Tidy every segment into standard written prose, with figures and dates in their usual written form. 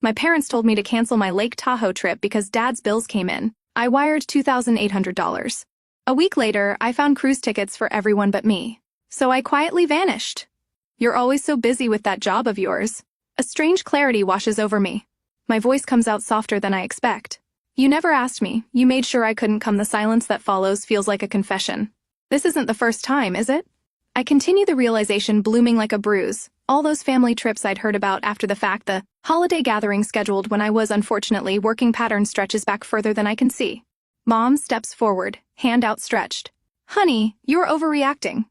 My parents told me to cancel my Lake Tahoe trip because Dad's bills came in. I wired $2,800. A week later, I found cruise tickets for everyone but me. So I quietly vanished. You're always so busy with that job of yours. A strange clarity washes over me. My voice comes out softer than I expect. You never asked me. You made sure I couldn't come. The silence that follows feels like a confession. This isn't the first time, is it? I continue, the realization blooming like a bruise. All those family trips I'd heard about after the fact, the holiday gathering scheduled when I was unfortunately working pattern stretches back further than I can see. Mom steps forward, hand outstretched. Honey, you're overreacting.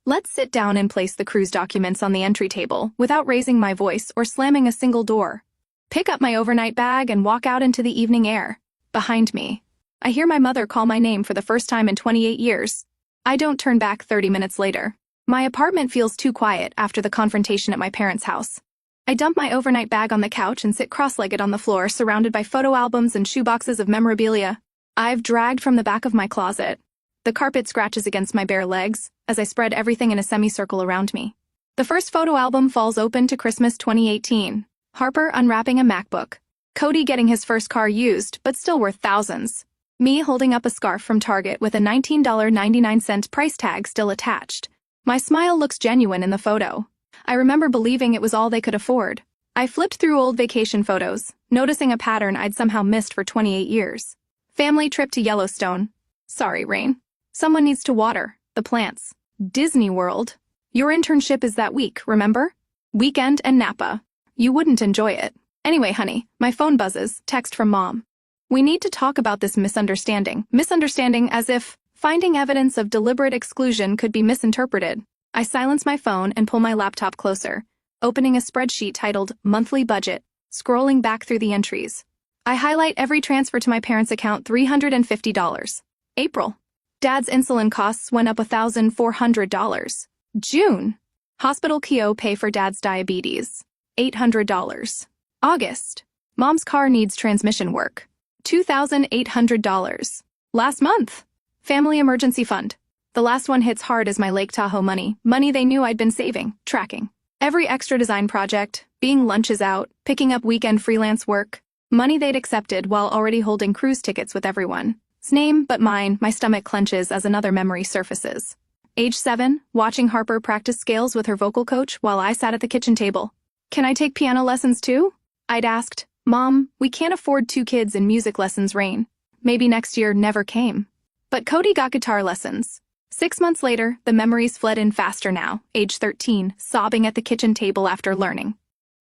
Let's sit down and place the cruise documents on the entry table without raising my voice or slamming a single door. Pick up my overnight bag and walk out into the evening air. Behind me, I hear my mother call my name for the first time in 28 years. I don't turn back. 30 minutes later. My apartment feels too quiet after the confrontation at my parents' house. I dump my overnight bag on the couch and sit cross-legged on the floor, surrounded by photo albums and shoeboxes of memorabilia I've dragged from the back of my closet. The carpet scratches against my bare legs as I spread everything in a semicircle around me. The first photo album falls open to Christmas 2018. Harper unwrapping a MacBook. Cody getting his first car, used, but still worth thousands. Me holding up a scarf from Target with a $19.99 price tag still attached. My smile looks genuine in the photo. I remember believing it was all they could afford. I flipped through old vacation photos, noticing a pattern I'd somehow missed for 28 years. Family trip to Yellowstone. Sorry, Rain. Someone needs to water the plants. Disney World. Your internship is that week, remember? Weekend and Napa. You wouldn't enjoy it. Anyway, honey, my phone buzzes. Text from Mom. We need to talk about this misunderstanding. Misunderstanding, as if finding evidence of deliberate exclusion could be misinterpreted. I silence my phone and pull my laptop closer, opening a spreadsheet titled Monthly Budget, scrolling back through the entries. I highlight every transfer to my parents' account. $350. April. Dad's insulin costs went up $1,400. June. Hospital KO pay for Dad's diabetes. $800. August. Mom's car needs transmission work. $2,800. Last month. Family emergency fund. The last one hits hard as my Lake Tahoe money they knew I'd been saving, tracking. Every extra design project, being lunches out, picking up weekend freelance work, money they'd accepted while already holding cruise tickets with everyone's name but mine. My stomach clenches as another memory surfaces. Age 7, watching Harper practice scales with her vocal coach while I sat at the kitchen table. Can I take piano lessons too? I'd asked. Mom, we can't afford 2 kids in music lessons. Rain. Maybe next year never came. But Cody got guitar lessons. 6 months later, the memories fled in faster now, age 13, sobbing at the kitchen table after learning.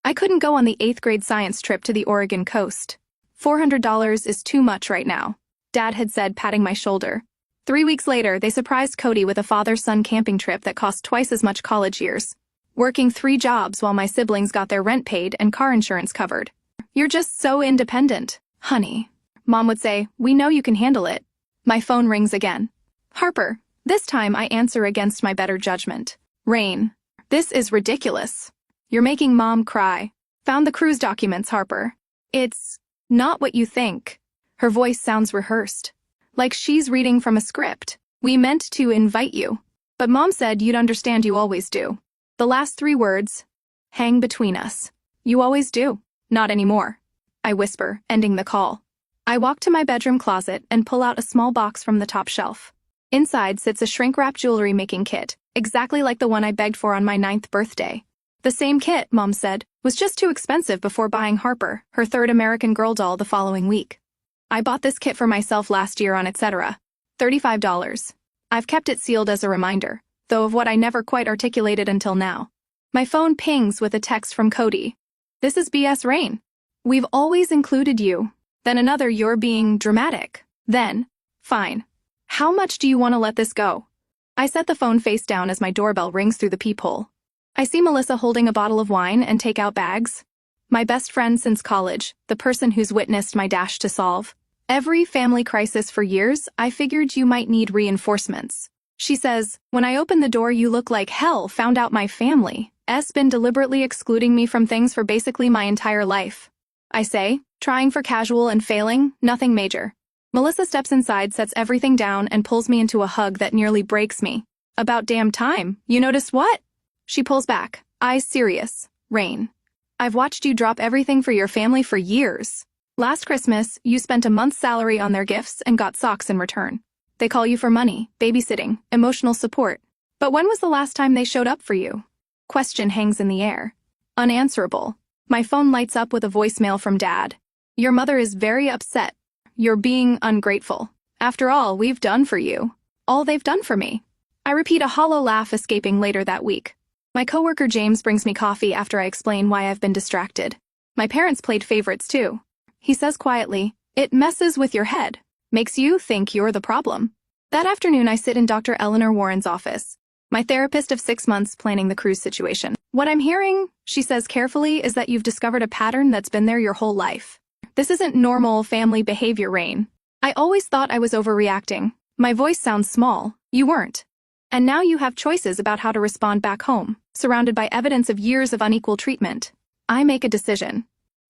I couldn't go on the 8th grade science trip to the Oregon coast. $400 is too much right now, Dad had said, patting my shoulder. 3 weeks later, they surprised Cody with a father-son camping trip that cost twice as much college years. Working 3 jobs while my siblings got their rent paid and car insurance covered. You're just so independent, honey. Mom would say, we know you can handle it. My phone rings again. Harper. This time I answer against my better judgment. Rain. This is ridiculous. You're making Mom cry. Found the cruise documents, Harper. It's not what you think. Her voice sounds rehearsed. Like she's reading from a script. We meant to invite you. But Mom said you'd understand. You always do. The last 3 words hang between us. You always do. Not anymore. I whisper, ending the call. I walk to my bedroom closet and pull out a small box from the top shelf. Inside sits a shrink-wrap jewelry-making kit, exactly like the one I begged for on my 9th birthday. The same kit, Mom said, was just too expensive before buying Harper, her 3rd American Girl doll, the following week. I bought this kit for myself last year on etc. $35. I've kept it sealed as a reminder, though of what I never quite articulated until now. My phone pings with a text from Cody. This is BS, Rain. We've always included you. Then another, you're being dramatic. Then, fine. How much do you want to let this go? I set the phone face down as my doorbell rings through the peephole. I see Melissa holding a bottle of wine and take-out bags. My best friend since college, the person who's witnessed my dash to solve every family crisis for years. I figured you might need reinforcements. She says, when I open the door, you look like hell. Found out my family's been deliberately excluding me from things for basically my entire life. I say, trying for casual and failing, nothing major. Melissa steps inside, sets everything down, and pulls me into a hug that nearly breaks me. About damn time. You noticed what? She pulls back, eyes serious. Rain. I've watched you drop everything for your family for years. Last Christmas, you spent a month's salary on their gifts and got socks in return. They call you for money, babysitting, emotional support. But when was the last time they showed up for you? Question hangs in the air. Unanswerable. My phone lights up with a voicemail from Dad. Your mother is very upset. You're being ungrateful. After all we've done for you. All they've done for me. I repeat, a hollow laugh escaping later that week. My coworker James brings me coffee after I explain why I've been distracted. My parents played favorites too. He says quietly, "It messes with your head. Makes you think you're the problem." That afternoon I sit in Dr. Eleanor Warren's office, my therapist of 6 months planning the cruise situation. "What I'm hearing," she says carefully, "is that you've discovered a pattern that's been there your whole life. This isn't normal family behavior, Rain. I always thought I was overreacting. My voice sounds small. You weren't. And now you have choices about how to respond back home, surrounded by evidence of years of unequal treatment." I make a decision.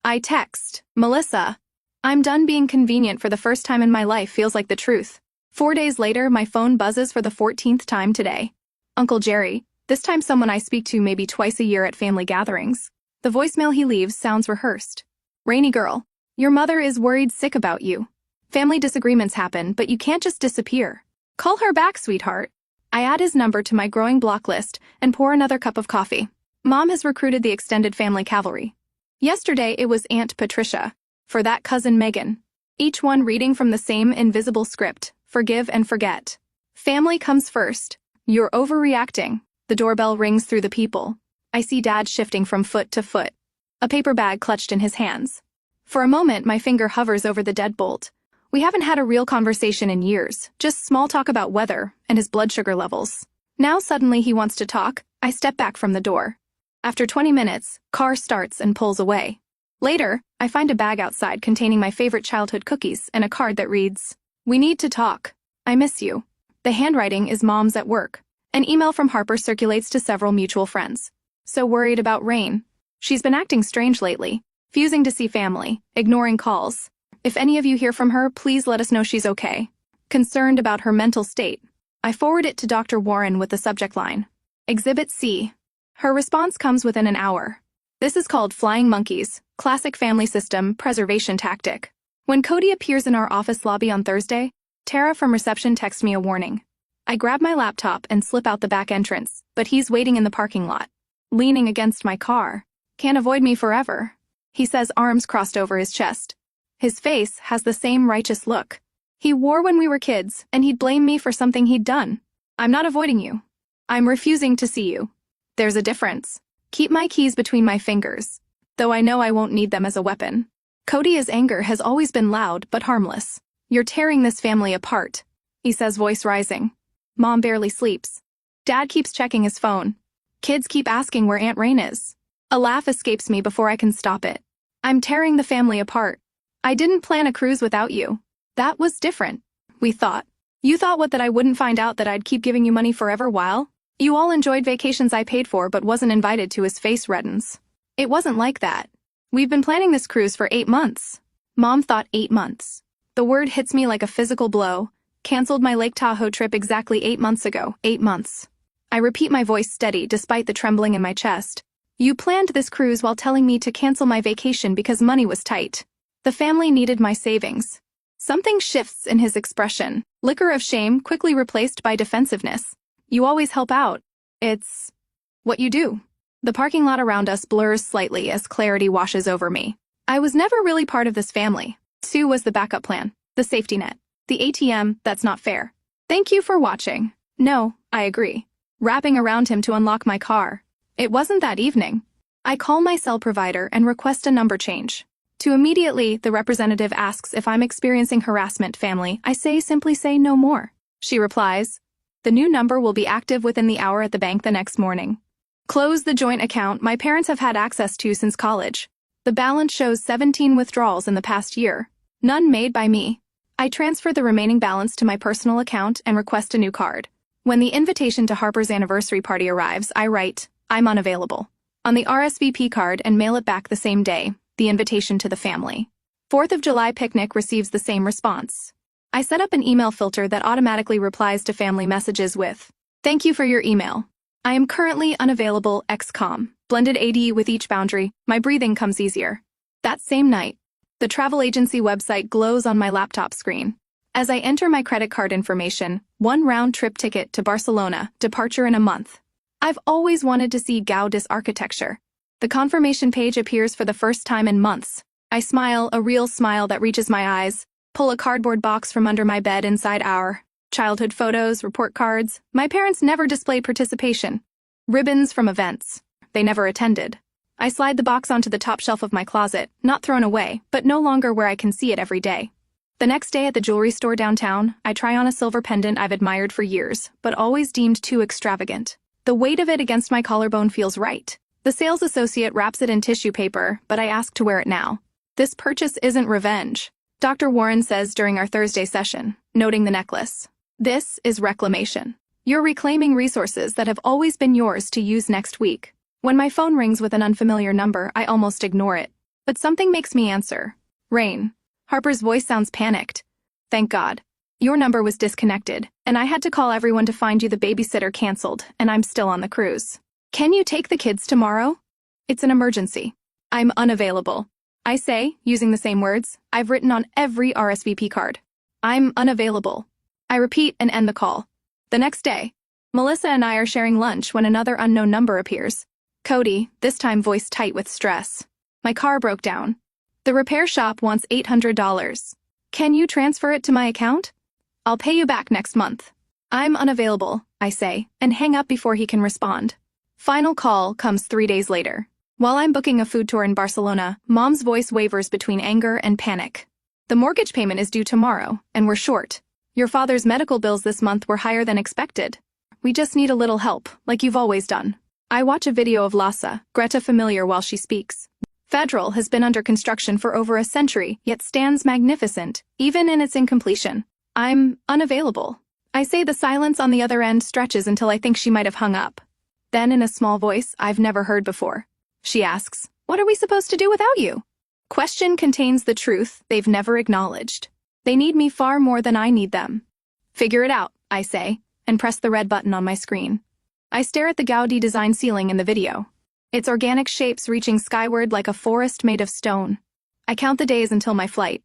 I text, "Melissa, I'm done being convenient for the first time in my life feels like the truth." 4 days later, my phone buzzes for the 14th time today. Uncle Jerry, this time someone I speak to maybe twice a year at family gatherings. The voicemail he leaves sounds rehearsed. "Rainy girl, your mother is worried sick about you. Family disagreements happen, but you can't just disappear. Call her back, sweetheart." I add his number to my growing block list and pour another cup of coffee. Mom has recruited the extended family cavalry. Yesterday it was Aunt Patricia, for that cousin Megan. Each one reading from the same invisible script, forgive and forget. Family comes first. You're overreacting. The doorbell rings through the people. I see Dad shifting from foot to foot, a paper bag clutched in his hands. For a moment my finger hovers over the deadbolt. We haven't had a real conversation in years, just small talk about weather and his blood sugar levels. Now suddenly he wants to talk. I step back from the door. After 20 minutes, car starts and pulls away. Later, I find a bag outside containing my favorite childhood cookies and a card that reads, "We need to talk. I miss you." The handwriting is Mom's at work. An email from Harper circulates to several mutual friends. "So worried about Rain. She's been acting strange lately, refusing to see family, ignoring calls. If any of you hear from her, please let us know she's okay. Concerned about her mental state." I forward it to Dr. Warren with the subject line, "Exhibit C." Her response comes within an hour. "This is called flying monkeys, classic family system preservation tactic." When Cody appears in our office lobby on Thursday, Tara from reception texts me a warning. I grab my laptop and slip out the back entrance, but he's waiting in the parking lot, leaning against my car. "Can't avoid me forever," he says, arms crossed over his chest. His face has the same righteous look he wore when we were kids, and he'd blame me for something he'd done. "I'm not avoiding you. I'm refusing to see you. There's a difference. Keep my keys between my fingers, though I know I won't need them as a weapon." Cody's anger has always been loud but harmless. "You're tearing this family apart," he says, voice rising. Mom barely sleeps. Dad keeps checking his phone. Kids keep asking where Aunt Rain is. A laugh escapes me before I can stop it. "I'm tearing the family apart. I didn't plan a cruise without you. That was different. We thought. You thought what, that I wouldn't find out that I'd keep giving you money forever while? You all enjoyed vacations I paid for but wasn't invited to." His face reddens. "It wasn't like that. We've been planning this cruise for 8 months. Mom thought 8 months. The word hits me like a physical blow. Canceled my Lake Tahoe trip exactly 8 months ago. 8 months. I repeat, my voice steady despite the trembling in my chest. "You planned this cruise while telling me to cancel my vacation because money was tight. The family needed my savings." Something shifts in his expression. Liquor of shame quickly replaced by defensiveness. "You always help out. It's what you do." The parking lot around us blurs slightly as clarity washes over me. I was never really part of this family. Sue was the backup plan, the safety net, the ATM. That's not fair. "Thank you for watching." "No, I agree." Wrapping around him to unlock my car. It wasn't that evening. I call my cell provider and request a number change. To immediately, the representative asks if I'm experiencing harassment. Family, I simply say no more. She replies, "The new number will be active within the hour at the bank the next morning." Close the joint account my parents have had access to since college. The balance shows 17 withdrawals in the past year, none made by me. I transfer the remaining balance to my personal account and request a new card. When the invitation to Harper's anniversary party arrives, I write, "I'm unavailable," on the RSVP card and mail it back the same day, the invitation to the family. 4th of July picnic receives the same response. I set up an email filter that automatically replies to family messages with, "Thank you for your email. I am currently unavailable, XCOM. Blended AD with each boundary, my breathing comes easier. That same night, the travel agency website glows on my laptop screen. As I enter my credit card information, 1 round-trip ticket to Barcelona, departure in a month. I've always wanted to see Gaudí's architecture. The confirmation page appears for the first time in months. I smile, a real smile that reaches my eyes, pull a cardboard box from under my bed inside our childhood photos, report cards. My parents never displayed participation. Ribbons from events. They never attended. I slide the box onto the top shelf of my closet, not thrown away, but no longer where I can see it every day. The next day at the jewelry store downtown, I try on a silver pendant I've admired for years, but always deemed too extravagant. The weight of it against my collarbone feels right. The sales associate wraps it in tissue paper, but I ask to wear it now. This purchase isn't revenge, Dr. Warren says during our Thursday session, noting the necklace. This is reclamation. You're reclaiming resources that have always been yours to use next week. When my phone rings with an unfamiliar number, I almost ignore it. But something makes me answer. Rain. Harper's voice sounds panicked. Thank God. Your number was disconnected, and I had to call everyone to find you. The babysitter canceled, and I'm still on the cruise. Can you take the kids tomorrow? It's an emergency. I'm unavailable. I say, using the same words, I've written on every RSVP card. I'm unavailable. I repeat and end the call. The next day, Melissa and I are sharing lunch when another unknown number appears. Cody, this time voice tight with stress. My car broke down. The repair shop wants $800. Can you transfer it to my account? I'll pay you back next month. I'm unavailable, I say, and hang up before he can respond. Final call comes 3 days later. While I'm booking a food tour in Barcelona, Mom's voice wavers between anger and panic. The mortgage payment is due tomorrow, and we're short. Your father's medical bills this month were higher than expected. We just need a little help, like you've always done. I watch a video of Lhasa, Greta familiar while she speaks. Federal has been under construction for over a century, yet stands magnificent, even in its incompletion. I'm unavailable. I say. The silence on the other end stretches until I think she might have hung up. Then, in a small voice I've never heard before, she asks, "What are we supposed to do without you?" Question contains the truth they've never acknowledged. They need me far more than I need them. Figure it out, I say, and press the red button on my screen. I stare at the Gaudí design ceiling in the video. Its organic shapes reaching skyward like a forest made of stone. I count the days until my flight.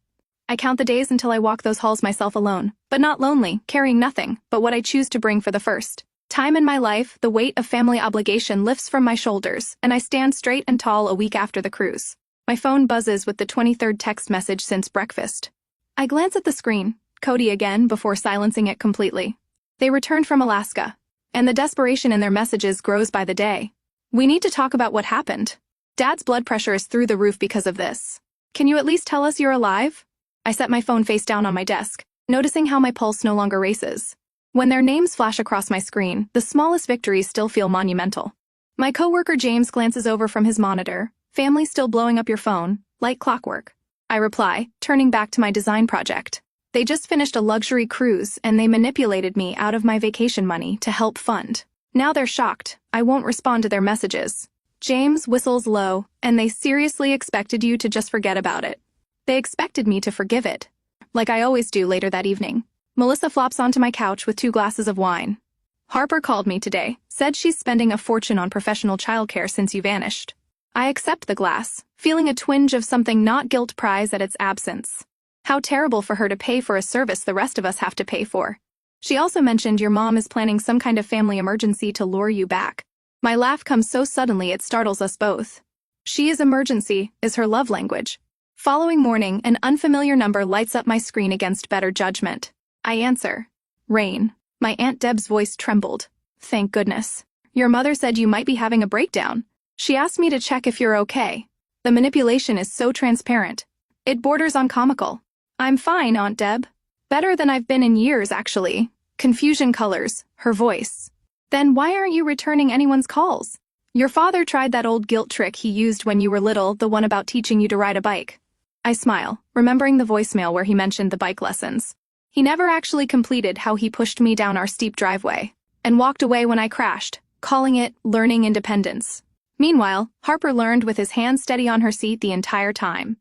I count the days until I walk those halls myself alone, but not lonely, carrying nothing but what I choose to bring for the first time in my life. The weight of family obligation lifts from my shoulders, and I stand straight and tall a week after the cruise. My phone buzzes with the 23rd text message since breakfast. I glance at the screen, Cody again, before silencing it completely. They returned from Alaska, and the desperation in their messages grows by the day. We need to talk about what happened. Dad's blood pressure is through the roof because of this. Can you at least tell us you're alive? I set my phone face down on my desk, noticing how my pulse no longer races. When their names flash across my screen, the smallest victories still feel monumental. My coworker James glances over from his monitor. Family still blowing up your phone, like clockwork. I reply, turning back to my design project. They just finished a luxury cruise, and they manipulated me out of my vacation money to help fund. Now they're shocked. I won't respond to their messages. James whistles low, and they seriously expected you to just forget about it. They expected me to forgive it, like I always do later that evening. Melissa flops onto my couch with 2 glasses of wine. Harper called me today, said she's spending a fortune on professional childcare since you vanished. I accept the glass, feeling a twinge of something not guilt prize at its absence. How terrible for her to pay for a service the rest of us have to pay for. She also mentioned your mom is planning some kind of family emergency to lure you back. My laugh comes so suddenly it startles us both. She is emergency, is her love language. Following morning, an unfamiliar number lights up my screen against better judgment. I answer. Rain. My Aunt Deb's voice trembled. Thank goodness. Your mother said you might be having a breakdown. She asked me to check if you're okay. The manipulation is so transparent. It borders on comical. I'm fine, Aunt Deb. Better than I've been in years, actually. Confusion colors her voice. Then why aren't you returning anyone's calls? Your father tried that old guilt trick he used when you were little, the one about teaching you to ride a bike. I smile, remembering the voicemail where he mentioned the bike lessons. He never actually completed how he pushed me down our steep driveway and walked away when I crashed, calling it learning independence. Meanwhile, Harper learned with his hand steady on her seat the entire time.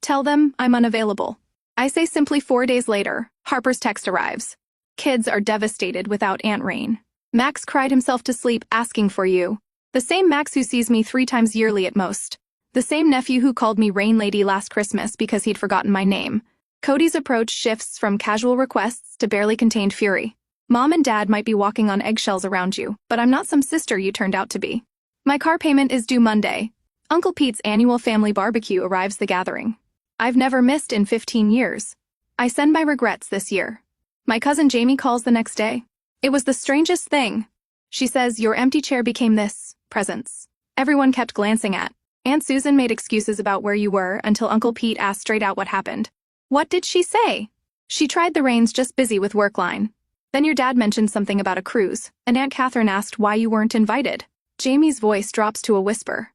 Tell them I'm unavailable. I say simply. 4 days later, Harper's text arrives. Kids are devastated without Aunt Rain. Max cried himself to sleep asking for you. The same Max who sees me 3 times yearly at most. The same nephew who called me Rain Lady last Christmas because he'd forgotten my name. Cody's approach shifts from casual requests to barely contained fury. Mom and Dad might be walking on eggshells around you, but I'm not some sister you turned out to be. My car payment is due Monday. Uncle Pete's annual family barbecue arrives the gathering. I've never missed in 15 years. I send my regrets this year. My cousin Jamie calls the next day. It was the strangest thing. She says, your empty chair became this, presents. Everyone kept glancing at. Aunt Susan made excuses about where you were until Uncle Pete asked straight out what happened. What did she say? She tried the reins, just busy with work line. Then your dad mentioned something about a cruise, and Aunt Catherine asked why you weren't invited. Jamie's voice drops to a whisper.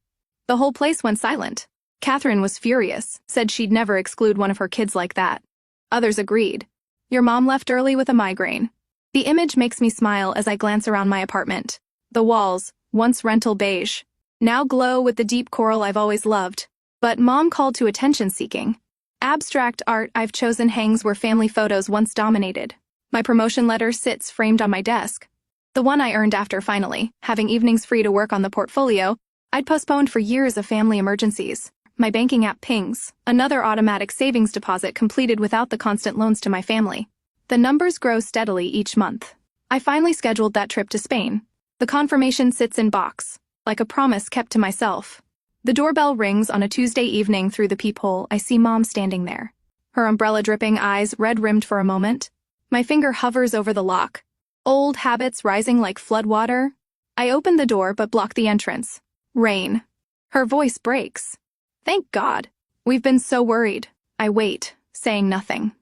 The whole place went silent. Catherine was furious, said she'd never exclude one of her kids like that. Others agreed. Your mom left early with a migraine. The image makes me smile as I glance around my apartment. The walls, once rental beige, now glow with the deep coral I've always loved. But Mom called to attention-seeking. Abstract art I've chosen hangs where family photos once dominated. My promotion letter sits framed on my desk. The one I earned after finally having evenings free to work on the portfolio I'd postponed for years of family emergencies. My banking app pings, another automatic savings deposit completed without the constant loans to my family. The numbers grow steadily each month. I finally scheduled that trip to Spain. The confirmation sits in box, like a promise kept to myself. The doorbell rings on a Tuesday evening. Through the peephole, I see Mom standing there. Her umbrella-dripping eyes red-rimmed for a moment. My finger hovers over the lock. Old habits rising like floodwater. I open the door but block the entrance. Rain. Her voice breaks. Thank God. We've been so worried. I wait, saying nothing.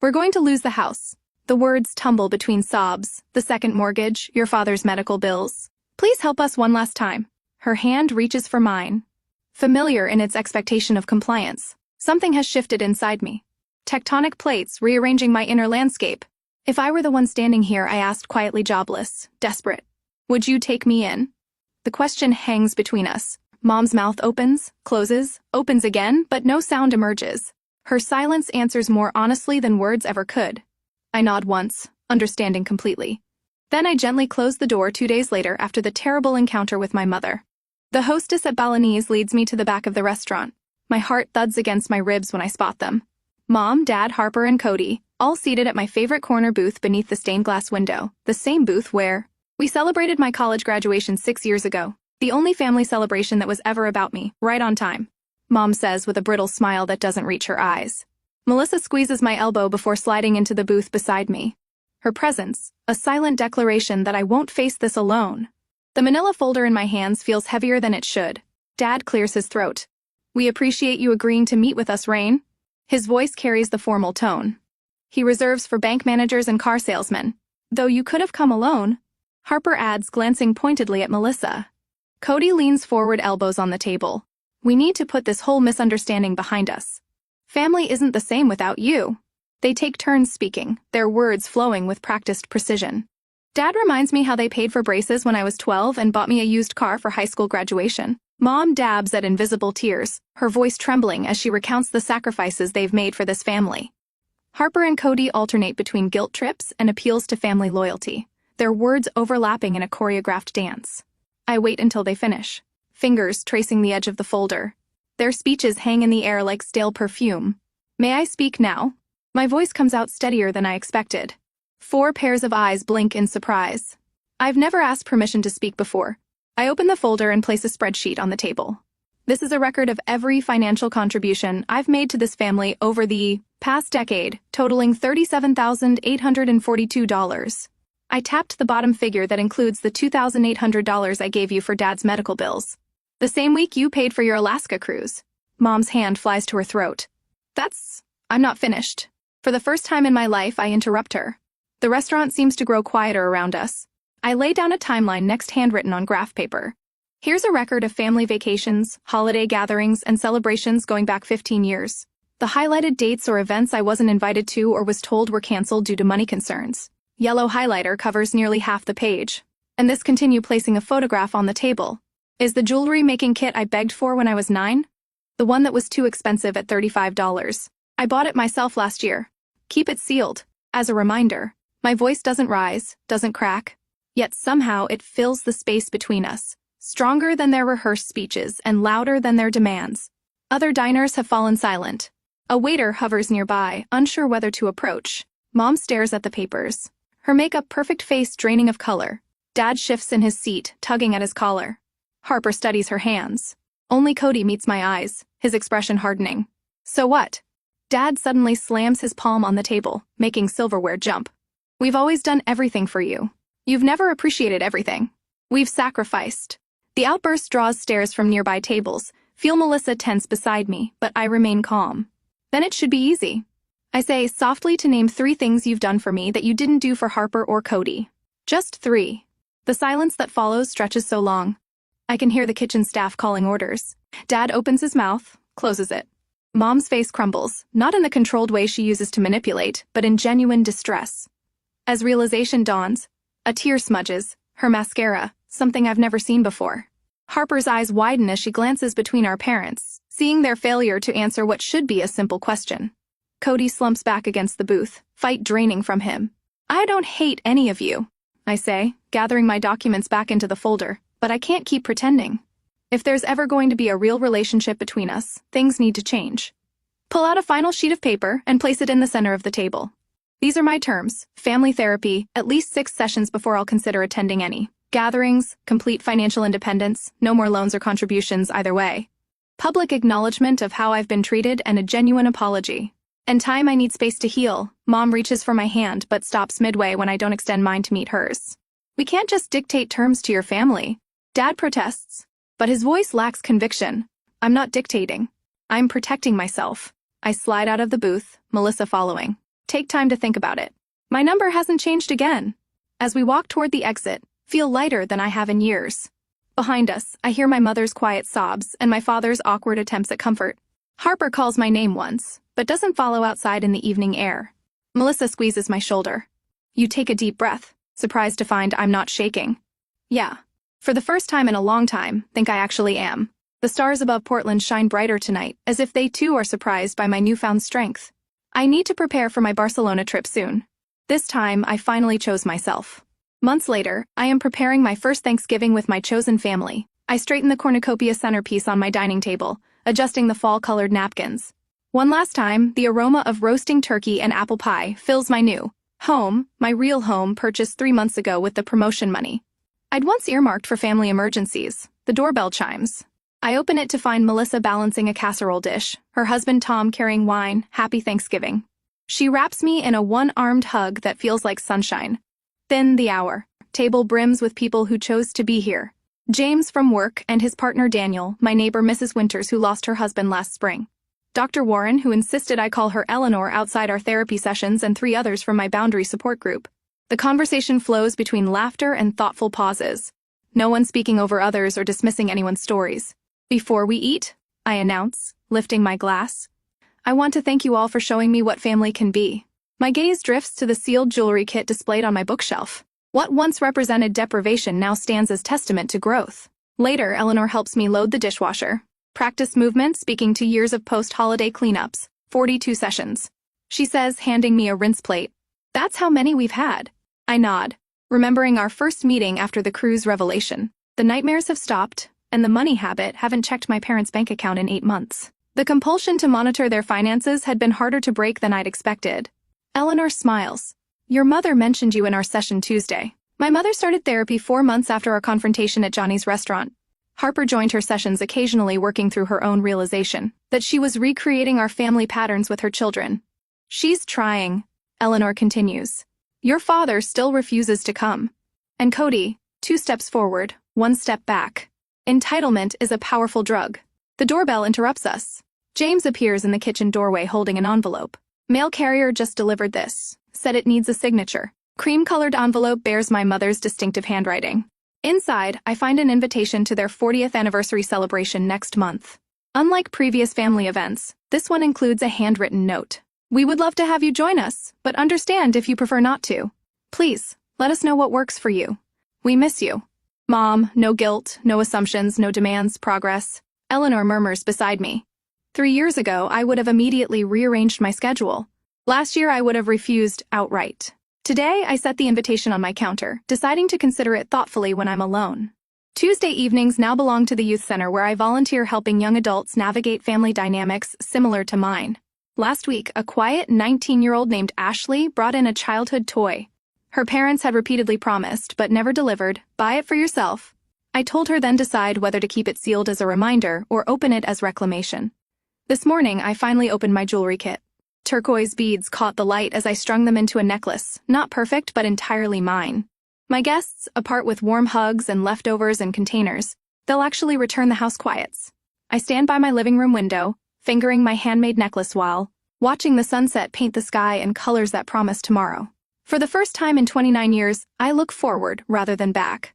We're going to lose the house. The words tumble between sobs. The second mortgage, your father's medical bills. Please help us one last time. Her hand reaches for mine. Familiar in its expectation of compliance. Something has shifted inside me. Tectonic plates rearranging my inner landscape. If I were the one standing here, I asked quietly, jobless, desperate. Would you take me in? The question hangs between us. Mom's mouth opens, closes, opens again, but no sound emerges. Her silence answers more honestly than words ever could. I nod once, understanding completely. Then I gently close the door 2 days later after the terrible encounter with my mother. The hostess at Balinese leads me to the back of the restaurant. My heart thuds against my ribs when I spot them. Mom, Dad, Harper, and Cody, all seated at my favorite corner booth beneath the stained glass window, the same booth where we celebrated my college graduation 6 years ago, the only family celebration that was ever about me, right on time. Mom says with a brittle smile that doesn't reach her eyes. Melissa squeezes my elbow before sliding into the booth beside me. Her presence, a silent declaration that I won't face this alone. The manila folder in my hands feels heavier than it should. Dad clears his throat. We appreciate you agreeing to meet with us, Rain. His voice carries the formal tone. He reserves for bank managers and car salesmen. Though you could have come alone. Harper adds, glancing pointedly at Melissa. Cody leans forward, elbows on the table. We need to put this whole misunderstanding behind us. Family isn't the same without you. They take turns speaking, their words flowing with practiced precision. Dad reminds me how they paid for braces when I was 12 and bought me a used car for high school graduation. Mom dabs at invisible tears, her voice trembling as she recounts the sacrifices they've made for this family. Harper and Cody alternate between guilt trips and appeals to family loyalty, their words overlapping in a choreographed dance. I wait until they finish, fingers tracing the edge of the folder. Their speeches hang in the air like stale perfume. May I speak now? My voice comes out steadier than I expected. 4 pairs of eyes blink in surprise. I've never asked permission to speak before. I open the folder and place a spreadsheet on the table. This is a record of every financial contribution I've made to this family over the past decade, totaling $37,842. I tapped the bottom figure that includes the $2,800 I gave you for Dad's medical bills. The same week you paid for your Alaska cruise. Mom's hand flies to her throat. I'm not finished. For the first time in my life, I interrupt her. The restaurant seems to grow quieter around us. I lay down a timeline next handwritten on graph paper. Here's a record of family vacations, holiday gatherings, and celebrations going back 15 years. The highlighted dates or events I wasn't invited to or was told were canceled due to money concerns. Yellow highlighter covers nearly half the page. And this continue placing a photograph on the table. Is the jewelry-making kit I begged for when I was 9? The one that was too expensive at $35. I bought it myself last year. Keep it sealed. As a reminder. My voice doesn't rise, doesn't crack. Yet somehow it fills the space between us, stronger than their rehearsed speeches and louder than their demands. Other diners have fallen silent. A waiter hovers nearby, unsure whether to approach. Mom stares at the papers, her makeup-perfect face draining of color. Dad shifts in his seat, tugging at his collar. Harper studies her hands. Only Cody meets my eyes, his expression hardening. So what? Dad suddenly slams his palm on the table, making silverware jump. We've always done everything for you. You've never appreciated everything. We've sacrificed. The outburst draws stares from nearby tables. Feel Melissa tense beside me, but I remain calm. Then it should be easy. I say softly to name 3 things you've done for me that you didn't do for Harper or Cody. Just 3. The silence that follows stretches so long. I can hear the kitchen staff calling orders. Dad opens his mouth, closes it. Mom's face crumbles, not in the controlled way she uses to manipulate, but in genuine distress. As realization dawns, a tear smudges, her mascara, something I've never seen before. Harper's eyes widen as she glances between our parents, seeing their failure to answer what should be a simple question. Cody slumps back against the booth, fight draining from him. I don't hate any of you, I say, gathering my documents back into the folder, but I can't keep pretending. If there's ever going to be a real relationship between us, things need to change. Pull out a final sheet of paper and place it in the center of the table. These are my terms: family therapy, at least 6 sessions before I'll consider attending any. Gatherings, complete financial independence, no more loans or contributions either way. Public acknowledgement of how I've been treated and a genuine apology. And time I need space to heal. Mom reaches for my hand but stops midway when I don't extend mine to meet hers. We can't just dictate terms to your family. Dad protests, but his voice lacks conviction. I'm not dictating. I'm protecting myself. I slide out of the booth, Melissa following. Take time to think about it. My number hasn't changed again. As we walk toward the exit, feel lighter than I have in years. Behind us, I hear my mother's quiet sobs and my father's awkward attempts at comfort. Harper calls my name once, but doesn't follow outside in the evening air. Melissa squeezes my shoulder. You take a deep breath, surprised to find I'm not shaking. Yeah. For the first time in a long time, think I actually am. The stars above Portland shine brighter tonight, as if they too are surprised by my newfound strength. I need to prepare for my Barcelona trip soon. This time, I finally chose myself. Months later, I am preparing my first Thanksgiving with my chosen family. I straighten the cornucopia centerpiece on my dining table, adjusting the fall-colored napkins. One last time, the aroma of roasting turkey and apple pie fills my new home, my real home purchased 3 months ago with the promotion money. I'd once earmarked for family emergencies. The doorbell chimes. I open it to find Melissa balancing a casserole dish, her husband Tom carrying wine. Happy Thanksgiving. She wraps me in a one-armed hug that feels like sunshine. Then the hour. Table brims with people who chose to be here. James from work and his partner Daniel, my neighbor Mrs. Winters who lost her husband last spring. Dr. Warren, who insisted I call her Eleanor outside our therapy sessions, and 3 others from my boundary support group. The conversation flows between laughter and thoughtful pauses. No one speaking over others or dismissing anyone's stories. Before we eat, I announce, lifting my glass. I want to thank you all for showing me what family can be. My gaze drifts to the sealed jewelry kit displayed on my bookshelf. What once represented deprivation now stands as testament to growth. Later, Eleanor helps me load the dishwasher. Practice movement, speaking to years of post-holiday cleanups. 42 sessions. She says, handing me a rinse plate. That's how many we've had. I nod, remembering our first meeting after the cruise revelation. The nightmares have stopped, and the money habit haven't checked my parents' bank account in 8 months. The compulsion to monitor their finances had been harder to break than I'd expected. Eleanor smiles. Your mother mentioned you in our session Tuesday. My mother started therapy 4 months after our confrontation at Johnny's restaurant. Harper joined her sessions occasionally, working through her own realization that she was recreating our family patterns with her children. She's trying, Eleanor continues. Your father still refuses to come. And Cody, 2 steps forward, 1 step back. Entitlement is a powerful drug. The doorbell interrupts us. James appears in the kitchen doorway holding an envelope. Mail carrier just delivered this. Said it needs a signature. Cream-colored envelope bears my mother's distinctive handwriting. Inside, I find an invitation to their 40th anniversary celebration next month. Unlike previous family events, this one includes a handwritten note. We would love to have you join us, but understand if you prefer not to. Please, let us know what works for you. We miss you. Mom, no guilt, no assumptions, no demands, progress. Eleanor murmurs beside me. 3 years ago, I would have immediately rearranged my schedule. Last year, I would have refused outright. Today, I set the invitation on my counter, deciding to consider it thoughtfully when I'm alone. Tuesday evenings now belong to the youth center where I volunteer helping young adults navigate family dynamics similar to mine. Last week, a quiet 19-year-old named Ashley brought in a childhood toy. Her parents had repeatedly promised, but never delivered, buy it for yourself. I told her then decide whether to keep it sealed as a reminder or open it as reclamation. This morning, I finally opened my jewelry kit. Turquoise beads caught the light as I strung them into a necklace, not perfect but entirely mine. My guests, apart with warm hugs and leftovers and containers, they'll actually return the house quiets. I stand by my living room window, fingering my handmade necklace while watching the sunset paint the sky in colors that promise tomorrow. For the first time in 29 years, I look forward rather than back.